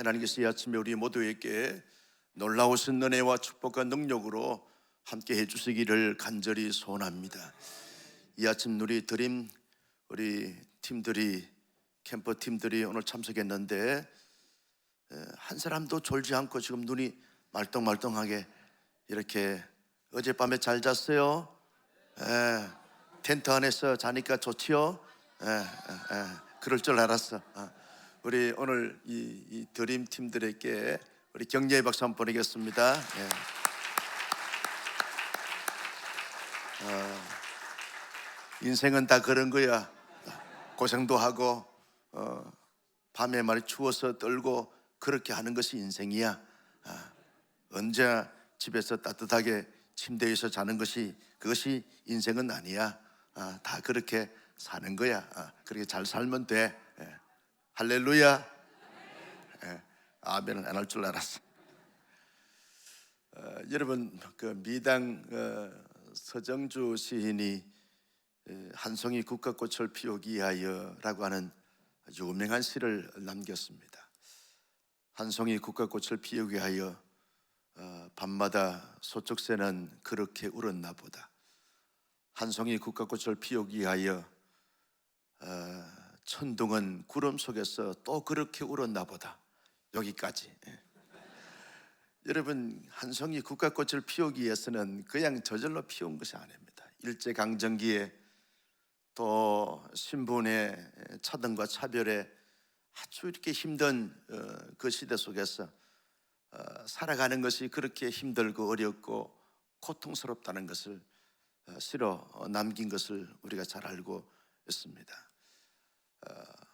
하나님께서 이 아침에 우리 모두에게 놀라우신 은혜와 축복과 능력으로 함께 해주시기를 간절히 소원합니다. 이 아침 우리 드림 우리 팀들이 캠퍼 팀들이 오늘 참석했는데 한 사람도 졸지 않고 지금 눈이 말똥말똥하게 이렇게 어젯밤에 잘 잤어요? 텐트 안에서 자니까 좋지요? 그럴 줄 알았어. 우리 오늘 이 드림 팀들에게 우리 격려의 박수 한번 보내겠습니다. 인생은 다 그런 거야. 고생도 하고 밤에 말이 추워서 떨고 그렇게 하는 것이 인생이야. 언제 집에서 따뜻하게 침대에서 자는 것이 그것이 인생은 아니야. 다 그렇게 사는 거야. 그렇게 잘 살면 돼. 할렐루야. 아멘은 안 할 줄 알았어. 여러분 그 미당 서정주 시인이 한 송이 국화꽃을 피우기 위하여라고 하는 유명한 시를 남겼습니다. 한 송이 국화꽃을 피우기 위하여 밤마다 소축새는 그렇게 울었나 보다. 한 송이 국화꽃을 피우기 위하여 천둥은 구름 속에서 또 그렇게 울었나 보다. 여기까지. 여러분 한 송이 국화꽃을 피우기 위해서는 그냥 저절로 피운 것이 아닙니다. 일제강점기에 또 신분의 차등과 차별에 아주 이렇게 힘든 그 시대 속에서 살아가는 것이 그렇게 힘들고 어렵고 고통스럽다는 것을 실어 남긴 것을 우리가 잘 알고 있습니다.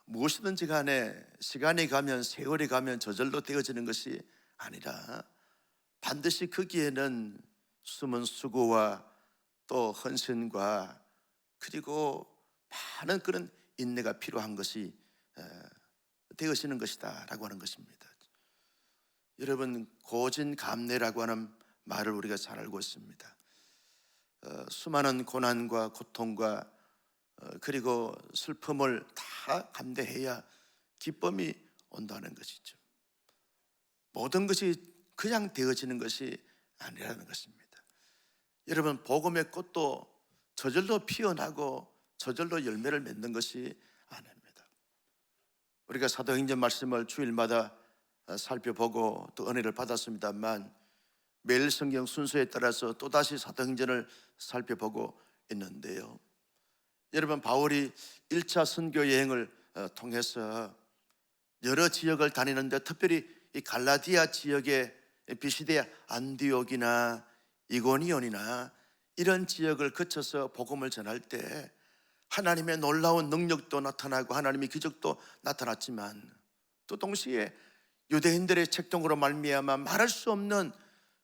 무엇이든지 간에 시간이 가면 세월이 가면 저절로 되어지는 것이 아니라 반드시 거기에는 숨은 수고와 또 헌신과 그리고 많은 그런 인내가 필요한 것이 되어지는 것이다 라고 하는 것입니다. 여러분 고진감래라고 하는 말을 우리가 잘 알고 있습니다. 수많은 고난과 고통과 그리고 슬픔을 다 감내해야 기쁨이 온다는 것이죠. 모든 것이 그냥 되어지는 것이 아니라는 것입니다. 여러분 복음의 꽃도 저절로 피어나고 저절로 열매를 맺는 것이 아닙니다. 우리가 사도행전 말씀을 주일마다 살펴보고 또 은혜를 받았습니다만 매일 성경 순서에 따라서 또다시 사도행전을 살펴보고 있는데요. 여러분 바울이 1차 선교 여행을 통해서 여러 지역을 다니는데 특별히 이 갈라디아 지역의 비시디아 안디옥이나 이고니온이나 이런 지역을 거쳐서 복음을 전할 때 하나님의 놀라운 능력도 나타나고 하나님의 기적도 나타났지만 또 동시에 유대인들의 책동으로 말미암아 말할 수 없는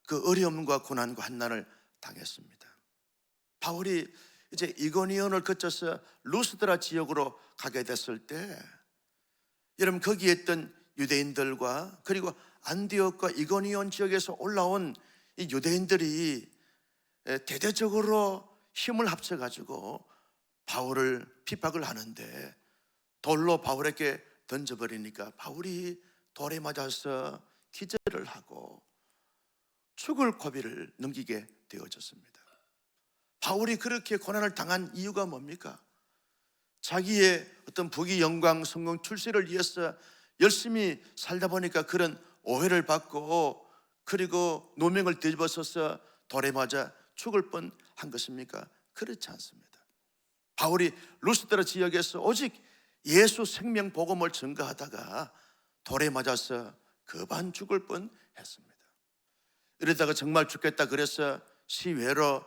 그 어려움과 고난과 환난을 당했습니다. 바울이 이제 이고니온을 거쳐서 루스드라 지역으로 가게 됐을 때 여러분 거기에 있던 유대인들과 그리고 안디옥과 이고니온 지역에서 올라온 이 유대인들이 대대적으로 힘을 합쳐가지고 바울을 핍박을 하는데 돌로 바울에게 던져버리니까 바울이 돌에 맞아서 기절을 하고 죽을 고비를 넘기게 되어졌습니다. 바울이 그렇게 고난을 당한 이유가 뭡니까? 자기의 어떤 부귀 영광 성공 출세를 위해서 열심히 살다 보니까 그런 오해를 받고 그리고 노명을 뒤집어서서 돌에 맞아 죽을 뻔한 것입니까? 그렇지 않습니다. 바울이 루스드라 지역에서 오직 예수 생명 복음을 전가하다가 돌에 맞아서 급한 죽을 뻔했습니다. 이러다가 정말 죽겠다 그래서 시외로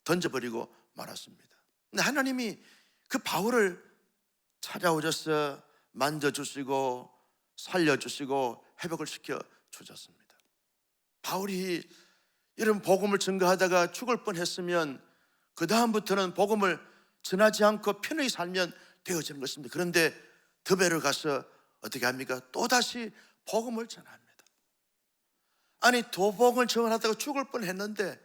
던져버리고 말았습니다. 근데 하나님이 그 바울을 찾아오셔서 만져주시고 살려주시고 회복을 시켜 주셨습니다. 바울이 이런 복음을 전가하다가 죽을 뻔했으면 그 다음부터는 복음을 전하지 않고 편하게 살면 되어지는 것입니다. 그런데 더베로 가서 어떻게 합니까? 또다시 복음을 전합니다. 아니 도복을 전하다가 죽을 뻔했는데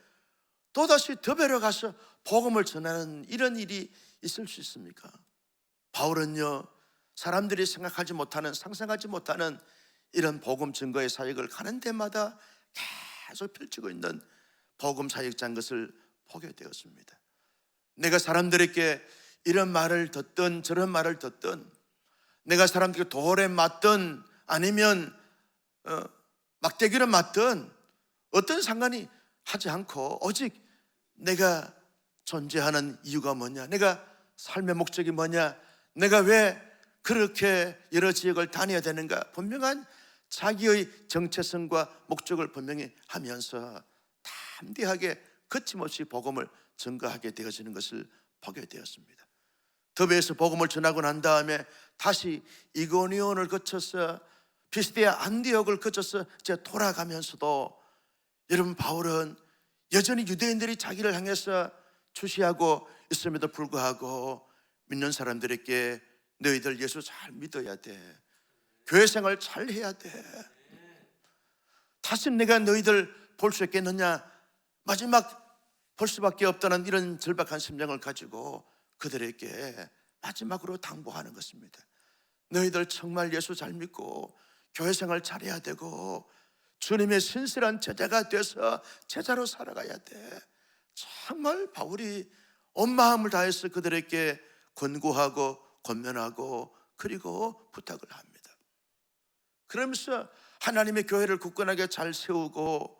또다시 더베로 가서 복음을 전하는 이런 일이 있을 수 있습니까? 바울은요 사람들이 생각하지 못하는 상상하지 못하는 이런 복음 증거의 사역을 가는 데마다 계속 펼치고 있는 복음 사역자인 것을 보게 되었습니다. 내가 사람들에게 이런 말을 듣든 저런 말을 듣든, 내가 사람들에게 돌에 맞든 아니면 막대기를 맞든 어떤 상관이 하지 않고, 오직 내가 존재하는 이유가 뭐냐, 내가 삶의 목적이 뭐냐, 내가 왜 그렇게 여러 지역을 다녀야 되는가, 분명한 자기의 정체성과 목적을 분명히 하면서 담대하게 거침없이 복음을 증거하게 되어지는 것을 보게 되었습니다. 더베에서 복음을 전하고 난 다음에 다시 이고니온을 거쳐서 피시디아 안디옥을 거쳐서 이제 돌아가면서도, 여러분, 바울은 여전히 유대인들이 자기를 향해서 주시하고 있음에도 불구하고 믿는 사람들에게 너희들 예수 잘 믿어야 돼, 교회 생활 잘 해야 돼, 다시 내가 너희들 볼 수 있겠느냐, 마지막 볼 수밖에 없다는 이런 절박한 심정을 가지고 그들에게 마지막으로 당부하는 것입니다. 너희들 정말 예수 잘 믿고 교회 생활 잘해야 되고 주님의 신실한 제자가 돼서 제자로 살아가야 돼. 정말 바울이 온 마음을 다해서 그들에게 권고하고 권면하고 그리고 부탁을 합니다. 그러면서 하나님의 교회를 굳건하게 잘 세우고,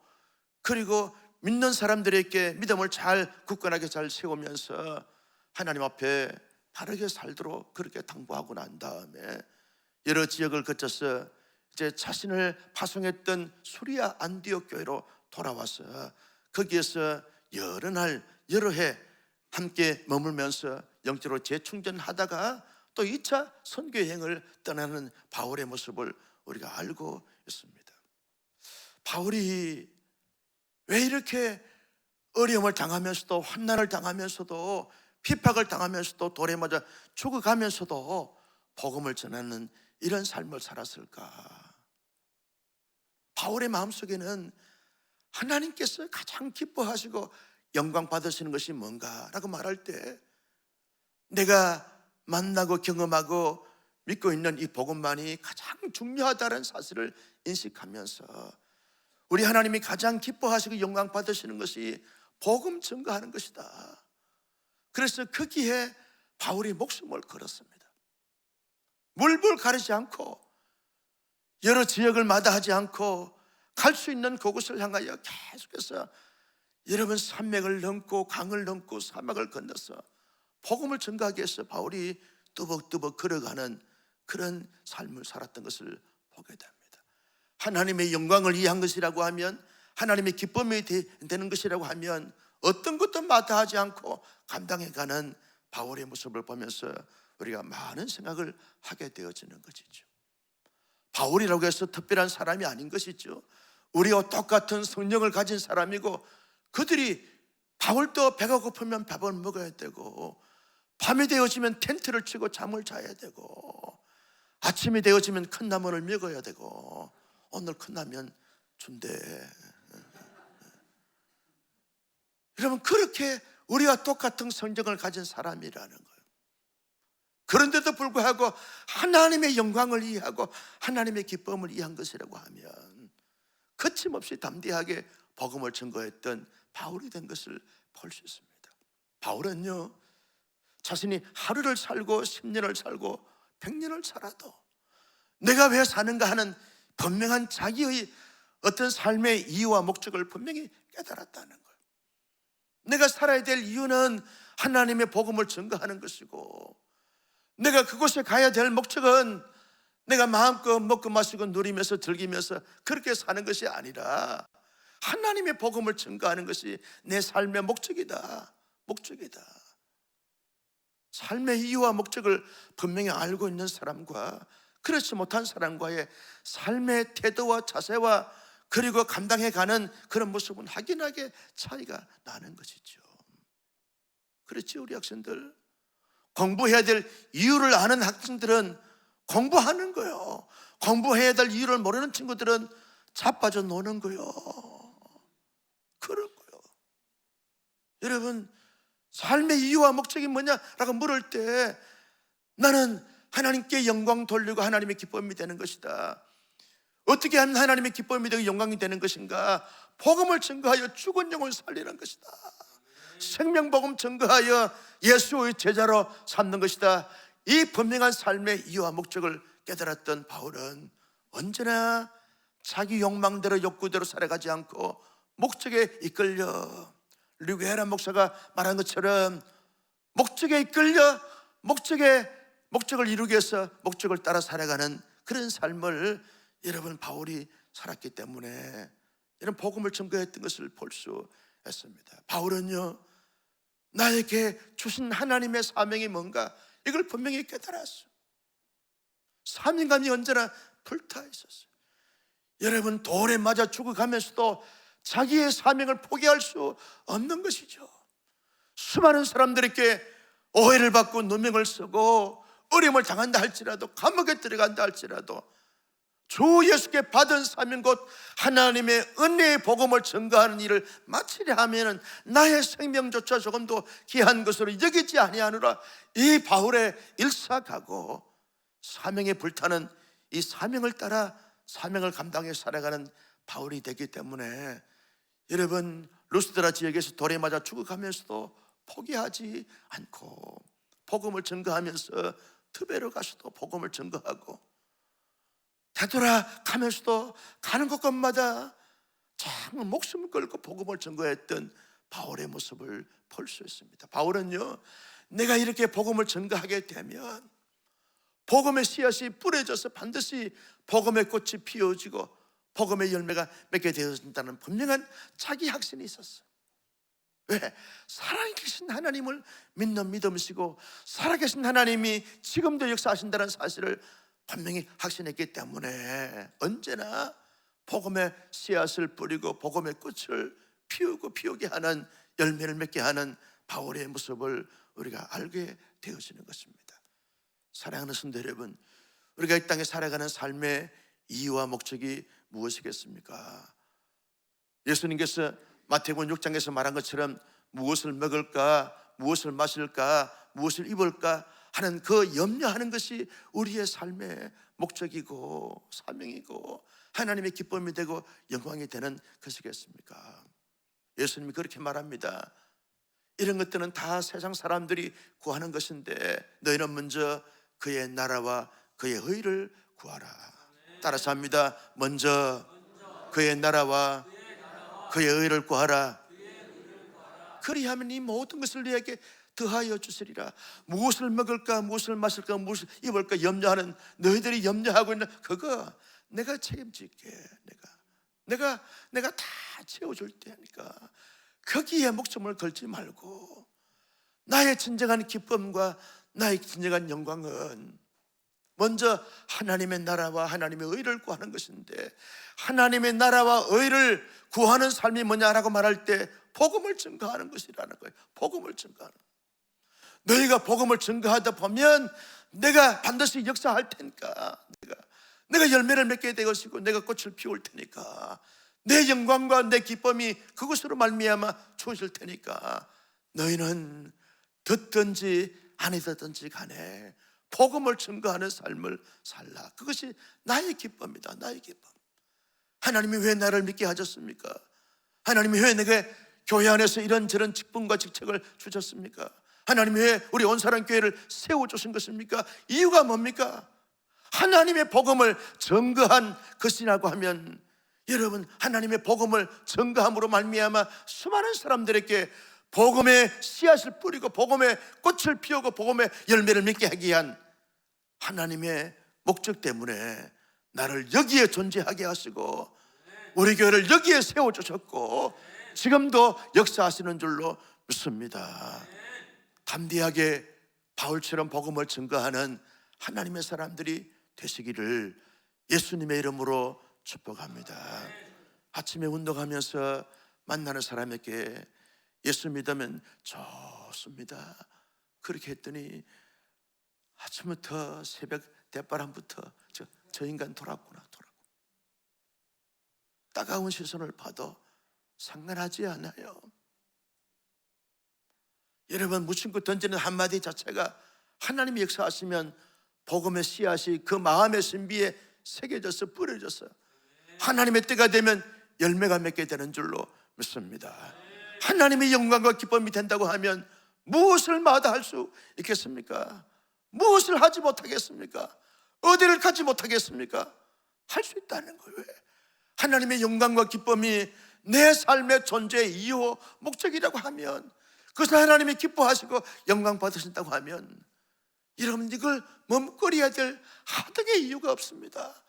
그리고 믿는 사람들에게 믿음을 잘 굳건하게 잘 세우면서 하나님 앞에 바르게 살도록 그렇게 당부하고 난 다음에 여러 지역을 거쳐서 이제 자신을 파송했던 수리아 안디옥 교회로 돌아와서 거기에서 여러 날 여러 해 함께 머물면서 영적으로 재충전하다가 또 2차 선교 여행을 떠나는 바울의 모습을 우리가 알고 있습니다. 바울이 왜 이렇게 어려움을 당하면서도, 환난을 당하면서도, 핍박을 당하면서도, 돌에 맞아 죽어가면서도 복음을 전하는 이런 삶을 살았을까? 바울의 마음속에는 하나님께서 가장 기뻐하시고 영광 받으시는 것이 뭔가라고 말할 때, 내가 만나고 경험하고 믿고 있는 이 복음만이 가장 중요하다는 사실을 인식하면서 우리 하나님이 가장 기뻐하시고 영광 받으시는 것이 복음 증거하는 것이다. 그래서 거기에 바울이 목숨을 걸었습니다. 물불 가리지 않고, 여러 지역을 마다하지 않고 갈 수 있는 그곳을 향하여 계속해서, 여러분, 산맥을 넘고 강을 넘고 사막을 건너서 복음을 증거하기 위해서 바울이 뚜벅뚜벅 걸어가는 그런 삶을 살았던 것을 보게 됩니다. 하나님의 영광을 이해한 것이라고 하면, 하나님의 기쁨이 되는 것이라고 하면 어떤 것도 마다하지 않고 감당해가는 바울의 모습을 보면서 우리가 많은 생각을 하게 되어지는 것이죠. 바울이라고 해서 특별한 사람이 아닌 것이죠. 우리와 똑같은 성령을 가진 사람이고, 그들이 바울도 배가 고프면 밥을 먹어야 되고, 밤이 되어지면 텐트를 치고 잠을 자야 되고, 아침이 되어지면 큰 나무를 먹어야 되고, 오늘 큰 라면 준대. 여러분, 그렇게 우리와 똑같은 성정을 가진 사람이라는 거예요. 그런데도 불구하고 하나님의 영광을 이해하고 하나님의 기쁨을 이해한 것이라고 하면 거침없이 담대하게 복음을 증거했던 바울이 된 것을 볼 수 있습니다. 바울은요, 자신이 하루를 살고 10년을 살고 100년을 살아도 내가 왜 사는가 하는 분명한 자기의 어떤 삶의 이유와 목적을 분명히 깨달았다는 거예요. 내가 살아야 될 이유는 하나님의 복음을 증거하는 것이고, 내가 그곳에 가야 될 목적은 내가 마음껏 먹고 마시고 누리면서 즐기면서 그렇게 사는 것이 아니라 하나님의 복음을 증거하는 것이 내 삶의 목적이다. 삶의 이유와 목적을 분명히 알고 있는 사람과 그렇지 못한 사람과의 삶의 태도와 자세와 그리고 감당해가는 그런 모습은 확연하게 차이가 나는 것이죠. 그렇지, 우리 학생들, 공부해야 될 이유를 아는 학생들은 공부하는 거요. 공부해야 될 이유를 모르는 친구들은 자빠져 노는 거요. 그런 거요. 여러분, 삶의 이유와 목적이 뭐냐라고 물을 때, 나는 하나님께 영광 돌리고 하나님의 기쁨이 되는 것이다. 어떻게 하면 하나님의 기쁨이 되고 영광이 되는 것인가? 복음을 증거하여 죽은 영을 살리는 것이다. 생명복음 증거하여 예수의 제자로 삼는 것이다. 이 분명한 삶의 이유와 목적을 깨달았던 바울은 언제나 자기 욕망대로 욕구대로 살아가지 않고 목적에 이끌려, 류게란 목사가 말한 것처럼 목적에 이끌려 목적을 이루기 위해서 목적을 따라 살아가는 그런 삶을 여러분 바울이 살았기 때문에 이런 복음을 증거했던 것을 볼 수 있습니다. 바울은요, 나에게 주신 하나님의 사명이 뭔가 이걸 분명히 깨달았어요. 사명감이 언제나 불타 있었어요. 여러분, 돌에 맞아 죽어가면서도 자기의 사명을 포기할 수 없는 것이죠. 수많은 사람들에게 오해를 받고 누명을 쓰고 어려움을 당한다 할지라도, 감옥에 들어간다 할지라도 주 예수께 받은 사명 곧 하나님의 은혜의 복음을 증거하는 일을 마치려 하면은 나의 생명조차 조금도 귀한 것으로 여기지 아니하노라. 이 바울의 일사가고 사명에 불타는 이 사명을 따라 사명을 감당해 살아가는 바울이 되기 때문에 여러분, 루스드라 지역에서 돌에 맞아 죽어가면서도 포기하지 않고 복음을 증거하면서 트베로 가서도 복음을 증거하고 되돌아가면서도 가는 곳곳마다 정말 목숨을 걸고 복음을 증거했던 바울의 모습을 볼 수 있습니다. 바울은요, 내가 이렇게 복음을 증거하게 되면 복음의 씨앗이 뿌려져서 반드시 복음의 꽃이 피어지고 복음의 열매가 맺게 되어진다는 분명한 자기 확신이 있었어요. 왜? 살아계신 하나님을 믿는 믿음이시고 살아계신 하나님이 지금도 역사하신다는 사실을 분명히 확신했기 때문에 언제나 복음의 씨앗을 뿌리고 복음의 꽃을 피우게 하는, 열매를 맺게 하는 바울의 모습을 우리가 알게 되어지는 것입니다. 사랑하는 성도 여러분, 우리가 이 땅에 살아가는 삶의 이유와 목적이 무엇이겠습니까? 예수님께서 마태복음 6장에서 말한 것처럼 무엇을 먹을까, 무엇을 마실까, 무엇을 입을까 하는 그 염려하는 것이 우리의 삶의 목적이고 사명이고 하나님의 기쁨이 되고 영광이 되는 것이겠습니까? 예수님이 그렇게 말합니다. 이런 것들은 다 세상 사람들이 구하는 것인데 너희는 먼저 그의 나라와 그의 의를 구하라. 따라서 합니다. 먼저 그의 나라와 그의 의를 구하라. 그리하면 이 모든 것을 너에게 더하여 주시리라. 무엇을 먹을까, 무엇을 마실까, 무엇을 입을까 염려하는 너희들이 염려하고 있는 그거 내가 책임질게. 내가 다 채워줄 테니까 거기에 목숨을 걸지 말고 나의 진정한 기쁨과 나의 진정한 영광은 먼저 하나님의 나라와 하나님의 의를 구하는 것인데, 하나님의 나라와 의를 구하는 삶이 뭐냐라고 말할 때 복음을 증거하는 것이라는 거예요. 복음을 증거하는. 너희가 복음을 증거하다 보면 내가 반드시 역사할 테니까, 내가 열매를 맺게 될 것이고 내가 꽃을 피울 테니까, 내 영광과 내 기쁨이 그것으로 말미암아 주어질 테니까 너희는 듣든지 안 듣든지 간에 복음을 증거하는 삶을 살라. 그것이 나의 기쁨이다. 나의 기쁨. 하나님이 왜 나를 믿게 하셨습니까? 하나님이 왜 내게 교회 안에서 이런저런 직분과 직책을 주셨습니까? 하나님이 왜 우리 온사랑교회를 세워주신 것입니까? 이유가 뭡니까? 하나님의 복음을 증거한 것이라고 하면, 여러분, 하나님의 복음을 증거함으로 말미암아 수많은 사람들에게 복음의 씨앗을 뿌리고 복음의 꽃을 피우고 복음의 열매를 맺게 하기 위한 하나님의 목적 때문에 나를 여기에 존재하게 하시고 우리 교회를 여기에 세워주셨고 지금도 역사하시는 줄로 믿습니다. 담대하게 바울처럼 복음을 증거하는 하나님의 사람들이 되시기를 예수님의 이름으로 축복합니다. 아침에 운동하면서 만나는 사람에게 예수 믿으면 좋습니다. 그렇게 했더니 아침부터 새벽 대바람부터 저 인간 돌았구나. 따가운 시선을 봐도 상관하지 않아요. 여러분, 무심코 던지는 한마디 자체가 하나님이 역사하시면 복음의 씨앗이 그 마음의 신비에 새겨져서 뿌려져서 하나님의 때가 되면 열매가 맺게 되는 줄로 믿습니다. 하나님의 영광과 기쁨이 된다고 하면 무엇을 마다할 수 있겠습니까? 무엇을 하지 못하겠습니까? 어디를 가지 못하겠습니까? 할 수 있다는 거예요. 하나님의 영광과 기쁨이 내 삶의 존재의 이유, 목적이라고 하면, 그것을 하나님이 기뻐하시고 영광 받으신다고 하면, 여러분 이걸 머뭇거려야 될 하등의 이유가 없습니다.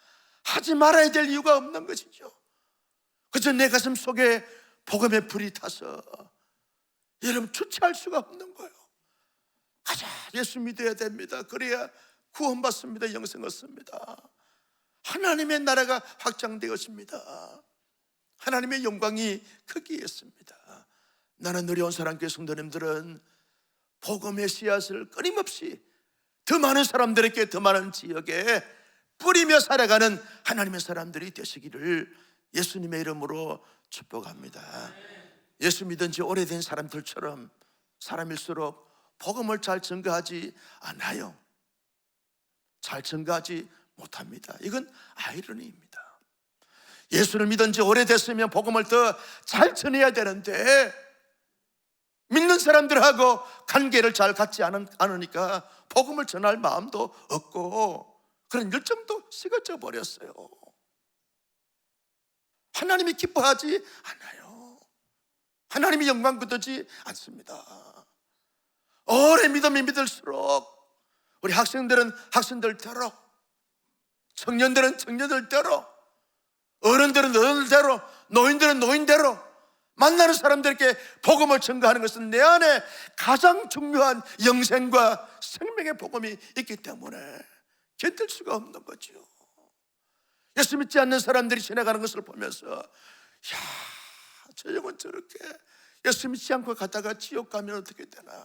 하지 말아야 될 이유가 없는 것이죠. 그저 내 가슴 속에 복음의 불이 타서 여러분 주체할 수가 없는 거예요. 가자, 예수 믿어야 됩니다. 그래야 구원받습니다. 영생 얻습니다. 하나님의 나라가 확장되었습니다. 하나님의 영광이 크게 있습니다. 나는 우리 온사랑교회 성도님들은 복음의 씨앗을 끊임없이 더 많은 사람들에게, 더 많은 지역에 뿌리며 살아가는 하나님의 사람들이 되시기를 예수님의 이름으로 축복합니다. 예수 믿은 지 오래된 사람들처럼 사람일수록 복음을 잘 전가하지 않아요. 잘 전가하지 못합니다. 이건 아이러니입니다. 예수를 믿은 지 오래됐으면 복음을 더 잘 전해야 되는데 믿는 사람들하고 관계를 잘 갖지 않으니까 복음을 전할 마음도 없고 그런 열정도 식어져 버렸어요. 하나님이 기뻐하지 않아요. 하나님이 영광 거두지 않습니다. 오래 믿음이 믿을수록 우리 학생들은 학생들대로, 청년들은 청년들대로, 어른들은 어른대로, 노인들은 노인대로 만나는 사람들에게 복음을 전가하는 것은 내 안에 가장 중요한 영생과 생명의 복음이 있기 때문에 견딜 수가 없는 거죠. 예수 믿지 않는 사람들이 지나가는 것을 보면서, 야, 저 영혼 저렇게 예수 믿지 않고 가다가 지옥 가면 어떻게 되나,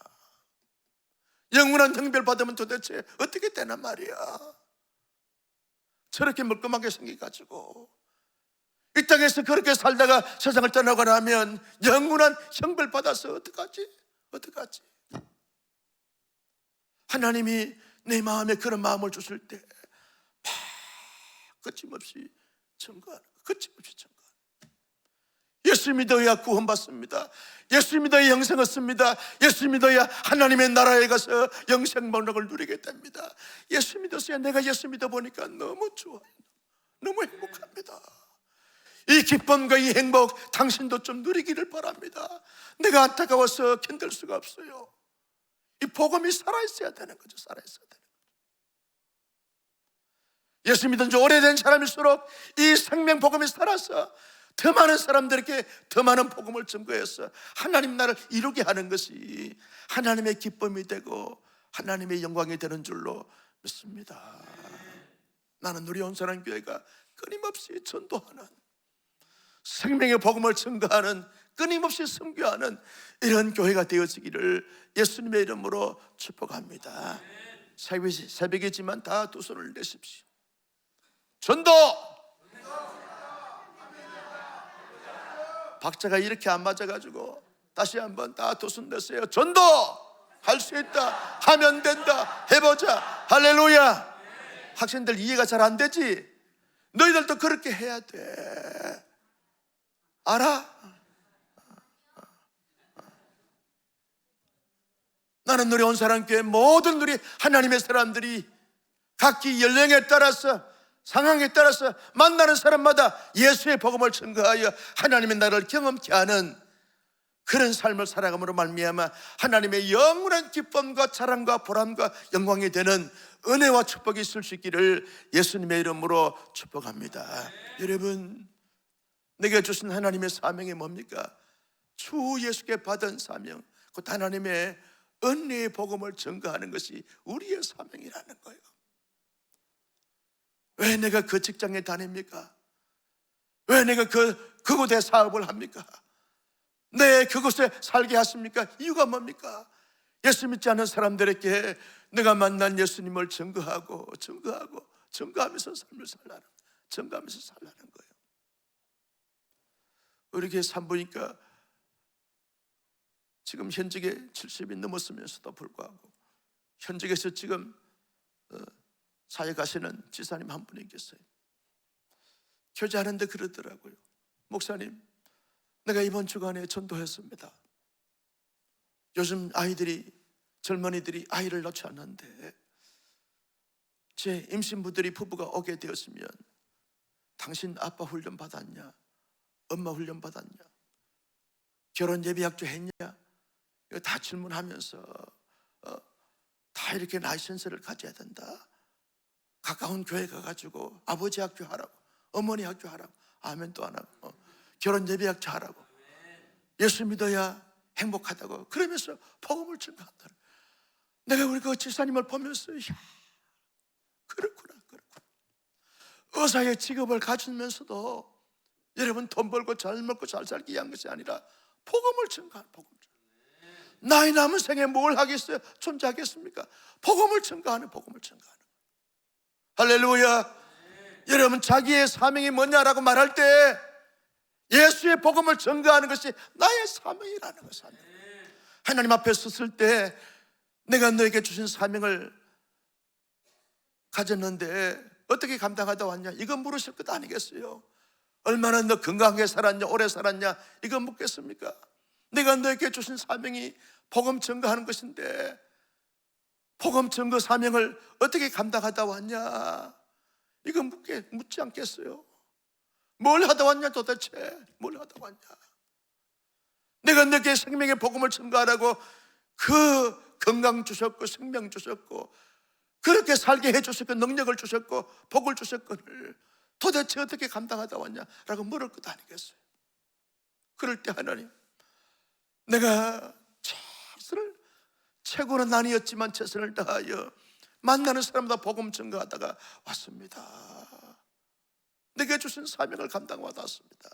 영원한 형벌 받으면 도대체 어떻게 되나 말이야. 저렇게 멀끔하게 생겨가지고 이 땅에서 그렇게 살다가 세상을 떠나고 나면 영원한 형벌 받아서 어떡하지? 어떡하지? 하나님이 내 마음에 그런 마음을 주실 때 막 거침없이 증거하는, 거침없이 증거하는. 예수 믿어야 구원받습니다. 예수 믿어야 영생 얻습니다. 예수 믿어야 하나님의 나라에 가서 영생 번락을 누리게 됩니다. 예수 믿었어야 내가 예수 믿어보니까 너무 좋아요. 너무 행복합니다. 이 기쁨과 이 행복 당신도 좀 누리기를 바랍니다. 내가 안타까워서 견딜 수가 없어요. 이 복음이 살아있어야 되는 거죠. 살아있어야 되는 거죠. 예수 믿은 지 오래된 사람일수록 이 생명 복음이 살아서 더 많은 사람들에게 더 많은 복음을 증거해서 하나님 나라를 이루게 하는 것이 하나님의 기쁨이 되고 하나님의 영광이 되는 줄로 믿습니다. 나는 우리 온사랑교회가 끊임없이 전도하는, 생명의 복음을 증거하는, 끊임없이 선교하는 이런 교회가 되어지기를 예수님의 이름으로 축복합니다. 새벽이지만 다 두 손을 내십시오. 전도! 박자가 이렇게 안 맞아가지고 다시 한번 다 두 손 내세요. 전도! 할 수 있다. 하면 된다. 해보자. 할렐루야. 학생들 이해가 잘 안 되지? 너희들도 그렇게 해야 돼. 알아? 나는 우리 온사랑교회 모든 우리 하나님의 사람들이 각기 연령에 따라서, 상황에 따라서 만나는 사람마다 예수의 복음을 증거하여 하나님의 나라를 경험케 하는 그런 삶을 살아감으로 말미암아 하나님의 영원한 기쁨과 자랑과 보람과 영광이 되는 은혜와 축복이 있을 수 있기를 예수님의 이름으로 축복합니다. 여러분, 내게 주신 하나님의 사명이 뭡니까? 주 예수께 받은 사명, 곧 하나님의 은혜의 복음을 증거하는 것이 우리의 사명이라는 거예요. 왜 내가 그 직장에 다닙니까? 왜 내가 그곳에 사업을 합니까? 내 그곳에 살게 하십니까? 이유가 뭡니까? 예수 믿지 않는 사람들에게 내가 만난 예수님을 증거하고 증거하면서 삶을 살라는, 증거하면서 살라는 거예요. 우리 교회 산부인과 지금 현직에 70이 넘었으면서도 불구하고 현직에서 지금 사역하시는 지사님 한 분이 계세요. 교제하는데 그러더라고요. 목사님, 내가 이번 주간에 전도했습니다. 요즘 젊은이들이 아이를 낳지 않는데 제 임신부들이 부부가 오게 되었으면 당신 아빠 훈련 받았냐? 엄마 훈련 받았냐? 결혼 예비학교 했냐? 이거 다 질문하면서 다 이렇게 라이센스를 가져야 된다. 가까운 교회 가가지고 아버지 학교 하라고, 어머니 학교 하라고, 아멘 또 안 하고, 결혼 예비학교 하라고, 예수 믿어야 행복하다고 그러면서 복음을 증거한다. 내가 우리 그 집사님을 보면서 그렇구나. 의사의 직업을 가지면서도 여러분 돈 벌고 잘 먹고 잘 살기 위한 것이 아니라 복음을 증거하는 복음. 나의 남은 생에 뭘 하겠어요? 존재하겠습니까? 복음을 증거하는 할렐루야. 여러분 자기의 사명이 뭐냐라고 말할 때 예수의 복음을 증거하는 것이 나의 사명이라는 것을 하나님 앞에 섰을 때 내가 너에게 주신 사명을 가졌는데 어떻게 감당하다 왔냐? 이건 물으실 것 아니겠어요? 얼마나 너 건강하게 살았냐, 오래 살았냐, 이건 묻겠습니까? 내가 너에게 주신 사명이 복음 증거하는 것인데 복음 증거 사명을 어떻게 감당하다 왔냐? 이건 묻지 않겠어요? 뭘 하다 왔냐 도대체? 뭘 하다 왔냐? 내가 너에게 생명의 복음을 증거하라고 그 건강 주셨고 생명 주셨고 그렇게 살게 해주셨고 능력을 주셨고 복을 주셨거늘 도대체 어떻게 감당하다 왔냐라고 물을 것 아니겠어요? 그럴 때 하나님, 내가 최고는 아니었지만 최선을 다하여 만나는 사람마다 복음 증거하다가 왔습니다. 내게 주신 사명을 감당하다 왔습니다.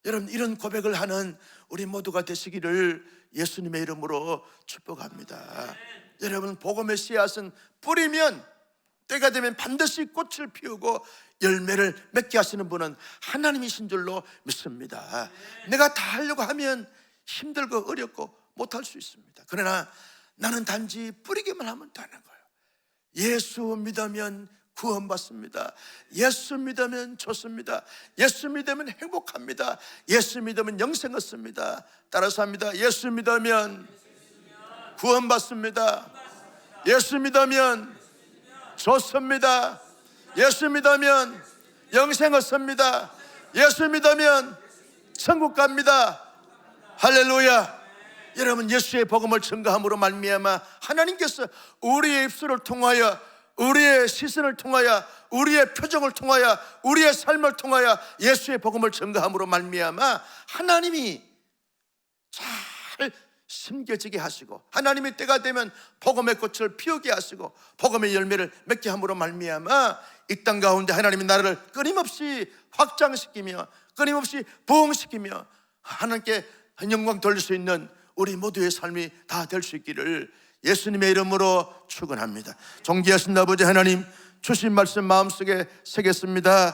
여러분, 이런 고백을 하는 우리 모두가 되시기를 예수님의 이름으로 축복합니다. 여러분, 복음의 씨앗은 뿌리면 때가 되면 반드시 꽃을 피우고 열매를 맺게 하시는 분은 하나님이신 줄로 믿습니다. 내가 다 하려고 하면 힘들고 어렵고 못할 수 있습니다. 그러나 나는 단지 뿌리기만 하면 되는 거예요. 예수 믿으면 구원받습니다. 예수 믿으면 좋습니다. 예수 믿으면 행복합니다. 예수 믿으면 영생 얻습니다. 따라서 합니다. 예수 믿으면 구원받습니다. 예수 믿으면 좋습니다. 예수 믿으면 영생 얻습니다. 예수 믿으면 천국 갑니다. 할렐루야. 여러분, 예수의 복음을 증거함으로 말미암아 하나님께서 우리의 입술을 통하여, 우리의 시선을 통하여, 우리의 표정을 통하여, 우리의 삶을 통하여 예수의 복음을 증거함으로 말미암아 하나님이 잘 심겨지게 하시고 하나님의 때가 되면 복음의 꽃을 피우게 하시고 복음의 열매를 맺게 함으로 말미암아 이 땅 가운데 하나님의 나라를 끊임없이 확장시키며 끊임없이 부흥시키며 하나님께 영광 돌릴 수 있는 우리 모두의 삶이 다 될 수 있기를 예수님의 이름으로 축원합니다. 존귀하신 아버지 하나님, 주신 말씀 마음속에 새겼습니다.